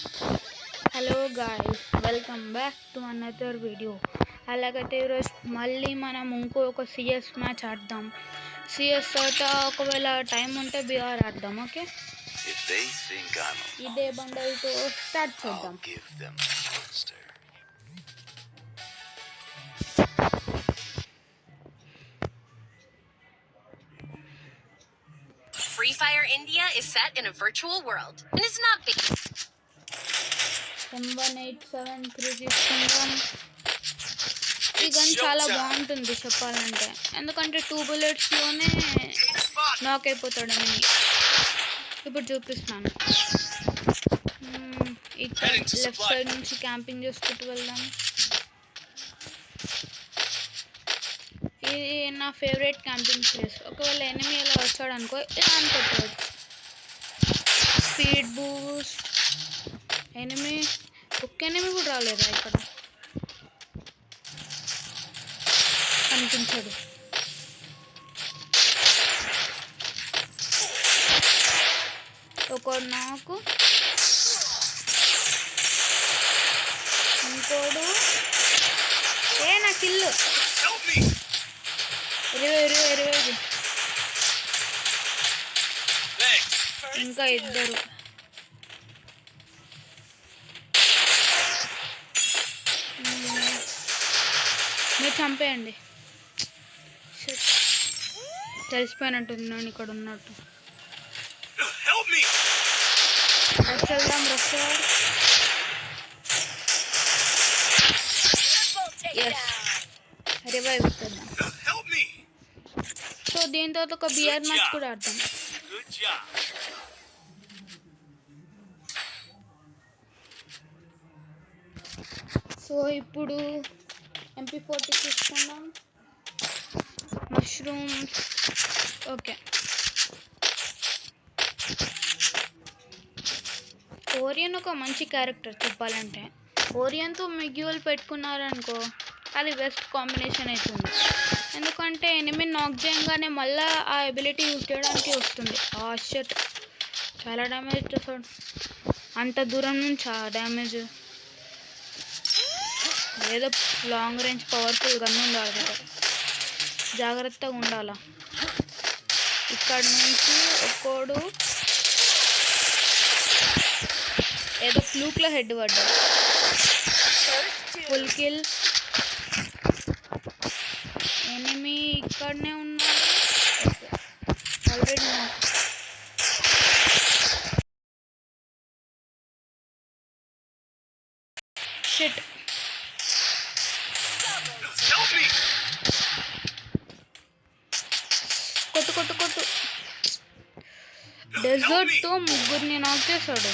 Hello guys, welcome back to another video. అలాగైతే ఈరోజు మళ్ళీ మనం ఇంకొక సిఎస్ మ్యాచ్ ఆడదాం. సిఎస్ తోట ఒకవేళ టైం ఉంటే బిఆర్ ఆడదాం. ఓకే, ఇదే బండల్తో స్టార్ట్ చేద్దాం. Free Fire India is set in a virtual world and is not big. M187 తీసుకుందాం. ఈ గన్ చాలా బాగుంటుంది చెప్పాలంటే, ఎందుకంటే 2 bulletsలోనే నాక్ అయిపోతాడని. ఇప్పుడు చూపిస్తున్నాను. ఇక్కడ లెఫ్ట్ సైడ్ నుంచి క్యాంపింగ్ చేసుకుంటూ వెళ్దాం. ఇది నా ఫేవరెట్ క్యాంపింగ్ ప్లేస్. ఒకవేళ ఎనిమీ ఇలా వచ్చాడు అనుకో, ఇలా అనుకోవచ్చు. Speed Boost. ఎనిమీ ఒక్క ఎనిమీ కూడా రాలేదా ఇక్కడ? కనిపించాడు. ఒకడు నాకు, ఇంకోడు నా కిల్లు 20 ఇంకా ఇద్దరు. మీరు చంపేయండి. తెలిసిపోయినట్టుంది నేను ఇక్కడ ఉన్నట్టు. వెళ్దాం రఫ్తార్. రివైవ్ ఇద్దాం. సో దీంతో ఒక బిఆర్ మ్యాచ్ కూడా ఆడతాం. సో ఇప్పుడు MP40 తీసుకున్నాం. మష్రూమ్. ఓకే, ఓరియన్ ఒక మంచి క్యారెక్టర్ చెప్పాలంటే. ఓరియన్తో మిగ్యూల్ పెట్టుకున్నారనుకో, అది బెస్ట్ కాంబినేషన్ అవుతుంది. ఎందుకంటే ఎనిమిది నాక్ చేయగానే మళ్ళీ ఆ ఎబిలిటీ యూజ్ చేయడానికి వస్తుంది. షట్, చాలా డ్యామేజ్ చేస్తాడు. అంత దూరం నుంచి ఆ డ్యామేజ్. ఏదో లాంగ్ రేంజ్ పవర్ఫుల్ గన్ ఉండాలి కదా, జాగ్రత్తగా ఉండాల. ఇక్కడ నుంచి ఒక్కోడు ఏదో ఫ్లూక్లో హెడ్ పడ్డాడు. Full kill. ఎనిమీ ఇక్కడనే ఉన్నాడు ఆల్రెడీ. షిట్, కొట్టు కొట్టు కొట్టు. డెజర్ట్తో ముగ్గురిని నాక్ చేశాడు.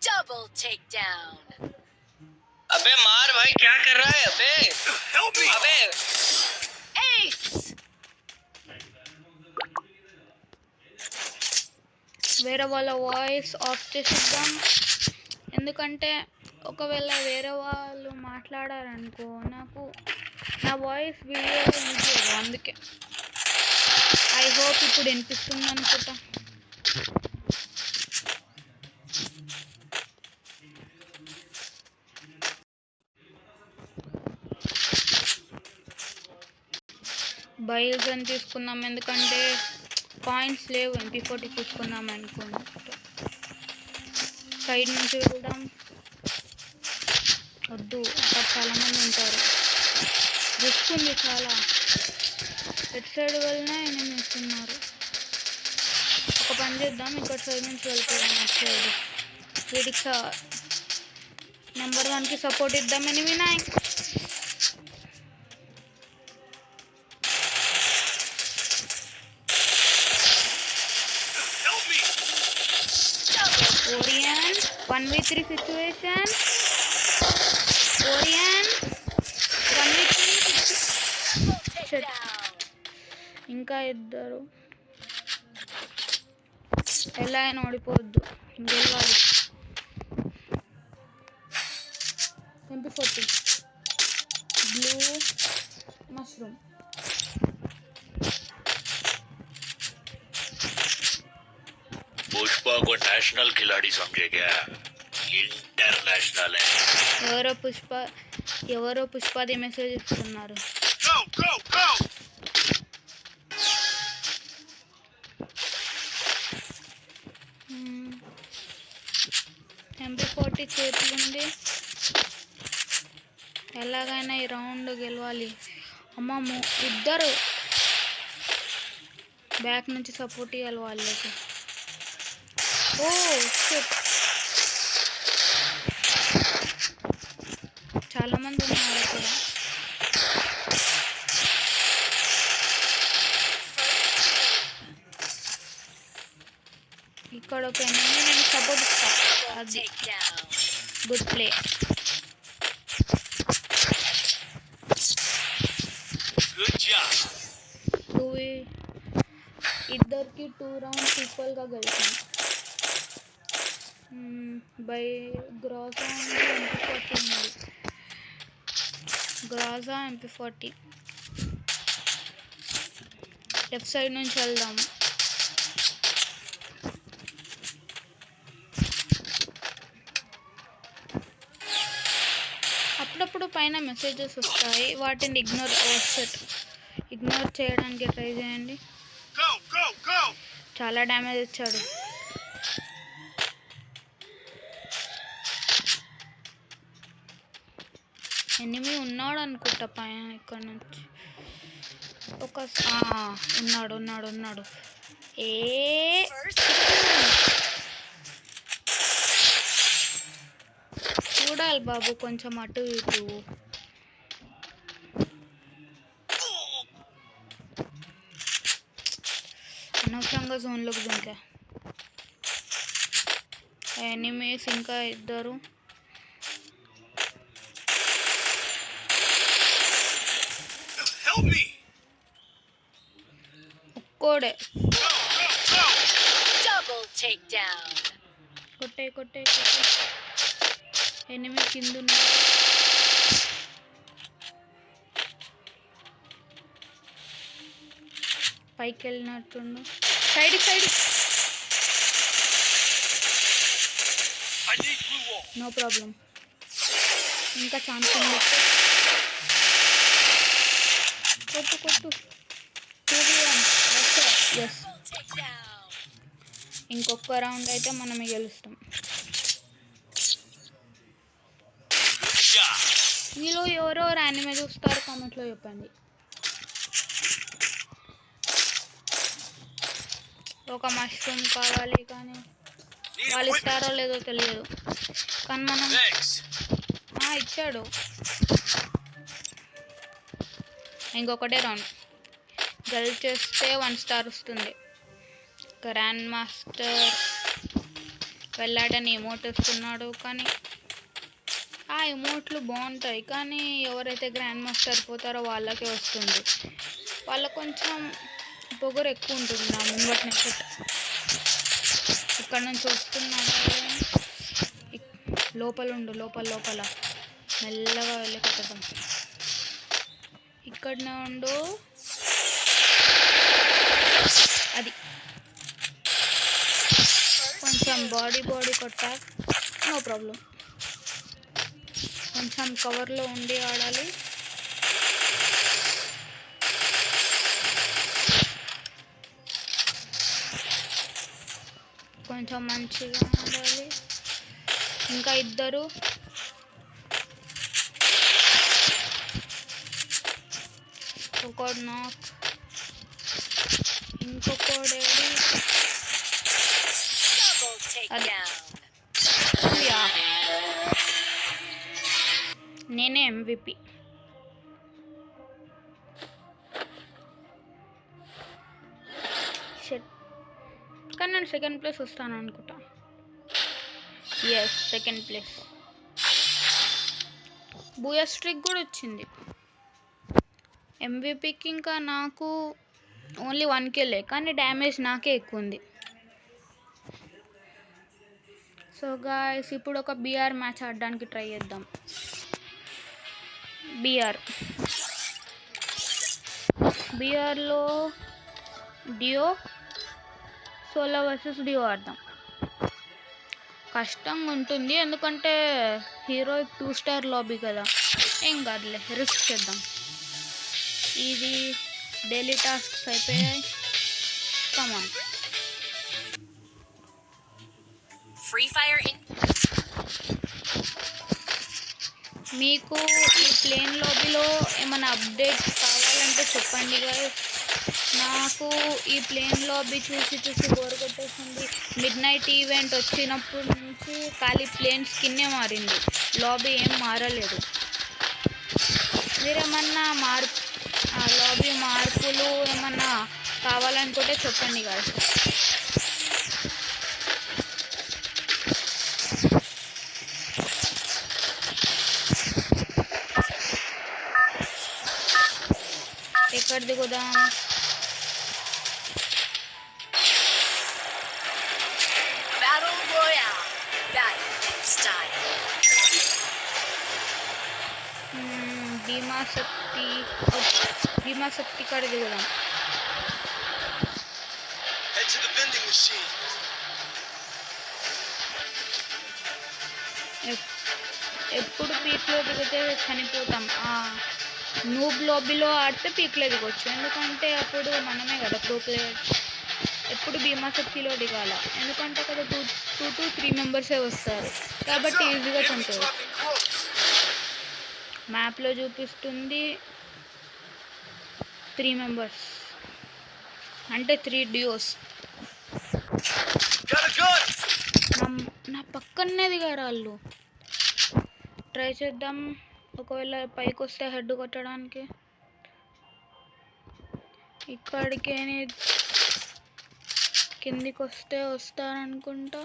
Double takedown. अबे मार भाई, क्या कर रहा है? अबे अबे Ace. వేరే వాళ్ళ వాయిస్ ఆఫ్ చేసిద్దాం. ఎందుకంటే ఒకవేళ వేరే వాళ్ళు మాట్లాడారనుకో, నాకు నా వాయిస్ వీడియోలో వినిపించదు. అందుకే ఐ హోప్ ఇప్పుడు వినిపిస్తుంది అనుకుంటా. బైల్స్ అని తీసుకున్నాం, ఎందుకంటే పాయింట్స్ లేవు. MP40 తీసుకున్నాం అనుకుంటా. సైడ్ నుంచి వెళ్దాం. వద్దు, అక్కడ చాలామంది ఉంటారు, రిస్క్ ఉంది చాలా. ఎటు సైడ్ వెళ్ళినా ఎనిమిస్ ఉన్నారు. ఒక పని చేద్దాం, ఇక్కడ సైడ్ నుంచి వెళ్తాం. అటు సైడ్ వీడికి నెంబర్ 1కి సపోర్ట్ ఇద్దాం. ఎనిమి నాయ్. Orion 1v3 situation. Orion 1v3. ఇంకా ఇద్దరు. ఎలా అయినా ఓడిపోవద్దు, గెలవాలి. MP40 blue mushroom. को नेशनल खिलाड़ी समझे क्या? इंटरनेशनल है. ఎవరో పుష్పది మెసేజ్ ఇస్తున్నారు. Go, go, go! MP40 చేతులుంది. ఎలాగైనా ఈ రౌండ్ గెలవాలి. అమ్మమ్మ ఇద్దరు బ్యాక్ నుంచి సపోర్ట్ ఇవ్వాలి వాళ్ళకి. ఓ షిట్, చాలా మంది ఉన్నారు అక్కడ. ఇక్కడ ఒక ఎనిమిది నేను సపోర్ట్ ఇస్తా. అది గుడ్ ప్లే. ఇద్దరికి 2 రౌండ్స్ ఈక్వల్గా గెలిచాం. బై గ్రాజా MP40 ఉంది. గ్రాజా MP40 లెఫ్ట్ సైడ్ నుంచి వెళ్దాం. అప్పుడప్పుడు పైన మెసేజెస్ వస్తాయి, వాటిని ఇగ్నోర్ చేయడానికి ట్రై చేయండి. చాలా డ్యామేజ్ ఇచ్చాడు. ఎనిమి ఉన్నాడు అనుకుంటా పైన. ఇక్కడ నుంచి ఉన్నాడు. చూడాలి బాబు కొంచెం అటు ఇటు. అనవసరంగా జోన్లోకి దుంకా. ఎనిమీస్ ఇంకా ఇద్దరు. ఒక్కోడే కొట్టే. ఎనిమి కింద ఉన్నారు. పైకి వెళ్ళినట్టుండు. సైడ్ నో ప్రాబ్లం, ఇంకా ఛాన్స్ ఉంది. కొట్టు. 2v1. ఎస్, ఇంకొక రౌండ్ అయితే మనం గెలుస్తాం. మీలో ఎవరెవరు యానిమే చూస్తారు కామెంట్లో చెప్పండి. ఒక మష్రూమ్ కావాలి, కానీ వాళ్ళు ఇస్తారో లేదో తెలియదు. కానీ మనం ఇచ్చాడు. ఇంకొకటే రౌండ్ గెలిచేస్తే 1 స్టార్ వస్తుంది. గ్రాండ్ మాస్టర్ వెళ్ళాడని ఎమోట్ ఇస్తున్నాడు, కానీ ఆ ఎమోట్లు బాగుంటాయి, కానీ ఎవరైతే గ్రాండ్ మాస్టర్ పోతారో వాళ్ళకే వస్తుంది. వాళ్ళకు కొంచెం పొగరు ఎక్కువ ఉంటుంది నా ముంగట్ని. ఇక్కడ నుంచి వస్తున్నాడు. లోపల మెల్లగా వెళ్ళి కొట్టడం. ఇక్కడనే ఉండు. అది కొంచెం బాడీ కొట్టా, నో ప్రాబ్లం. కొంచెం కవర్లో ఉండి ఆడాలి. కొంచెం మంచిగా ఆడాలి. ఇంకా ఇద్దరు. ఒకడు నాక్, ఇంకొకడు నేనే MVP. కానీ నేను సెకండ్ ప్లేస్ వస్తాను అనుకుంటా. Yes, second place. Booyah streak కూడా వచ్చింది. MVPకి ఇంకా నాకు ఓన్లీ 1 కిల్లే, కానీ డ్యామేజ్ నాకే ఎక్కువ ఉంది. సో గాయ్స్, ఇప్పుడు ఒక BR మ్యాచ్ ఆడడానికి ట్రై చేద్దాం. BRలో డియో సోలో వర్సెస్ డియో ఆడదాం. కష్టంగా ఉంటుంది, ఎందుకంటే హీరో 2 స్టార్ లాబీ కదా. ఏం కాదులే, రిస్క్ చేద్దాం. ఇది డైలీ టాస్క్స్ అయిపోయాయి. కమాన్. Free Fire in మీకు ఈ ప్లేన్ లాబీలో ఏమైనా అప్డేట్స్ కావాలంటే చెప్పండి guys. నాకు ఈ ప్లేన్ లాబీ చూసి బోర్ కొట్టేసింది. మిడ్ నైట్ ఈవెంట్ వచ్చినప్పటి నుంచి ఖాళీ ప్లేన్ స్కిన్నే మారింది, లాబీ ఏం మారలేదు. మీరేమన్నా లాబీ మార్పులు ఏమన్నా కావాలనుకుంటే చెప్పండి guys. ఎక్కడ దిగుదాం? Battle Royale. Battle in style. భీమాశక్తి కాడ దిగుదాం. Head to the vending machine. ఎప్పుడు పీక్లో దిగితే చనిపోతాం. నూబ్ లాబీలో ఆడితే పీక్లో దిగొచ్చు, ఎందుకంటే అప్పుడు మనమే కదా ప్రో ప్లేయర్. ఎప్పుడు భీమాశక్తిలో దిగాల, ఎందుకంటే అక్కడ 2 to 3 మెంబర్సే వస్తారు కాబట్టి ఈజీగా చంపవచ్చు. మ్యాప్లో చూపిస్తుంది 3 మెంబర్స్, అంటే 3 డ్యూస్. నా పక్కనే దిగారు వాళ్ళు. ట్రై చేద్దాం, ఒకవేళ పైకి వస్తే హెడ్ కొట్టడానికి. ఇక్కడికే కిందికి వస్తే వస్తారనుకుంటా.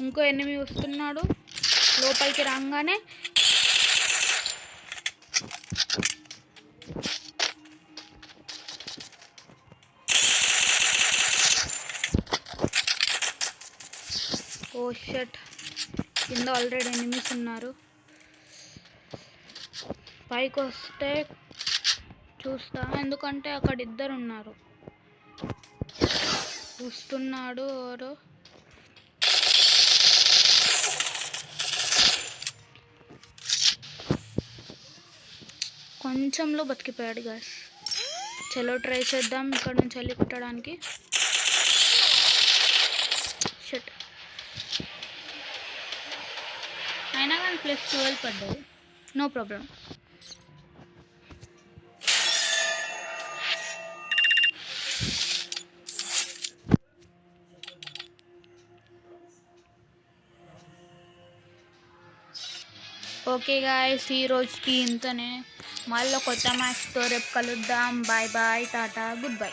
ఇంకో ఎనిమి వస్తున్నాడు లోపలికి రాగానే. ఓ షట్, కింద ఆల్రెడీ ఎనిమిస్ ఉన్నారు. పైకి వస్తే చూస్తా, ఎందుకంటే అక్కడ 2 ఉన్నారు. చూస్తున్నాడు ఎవరో. కొంచెంలో బతికిపోయాడు గాస్. చలో ట్రై చేద్దాం ఇక్కడ నుంచి వెళ్ళి కుట్టడానికి. షట్, అయినా కానీ +12 పడ్డది, నో ప్రాబ్లం. ఓకే గాయ్స్, ఈ రోజుకి ఇంతనే. మళ్ళీ కొత్త మ్యాచ్తో రేపు కలుద్దాం. Bye bye, tata, good bye.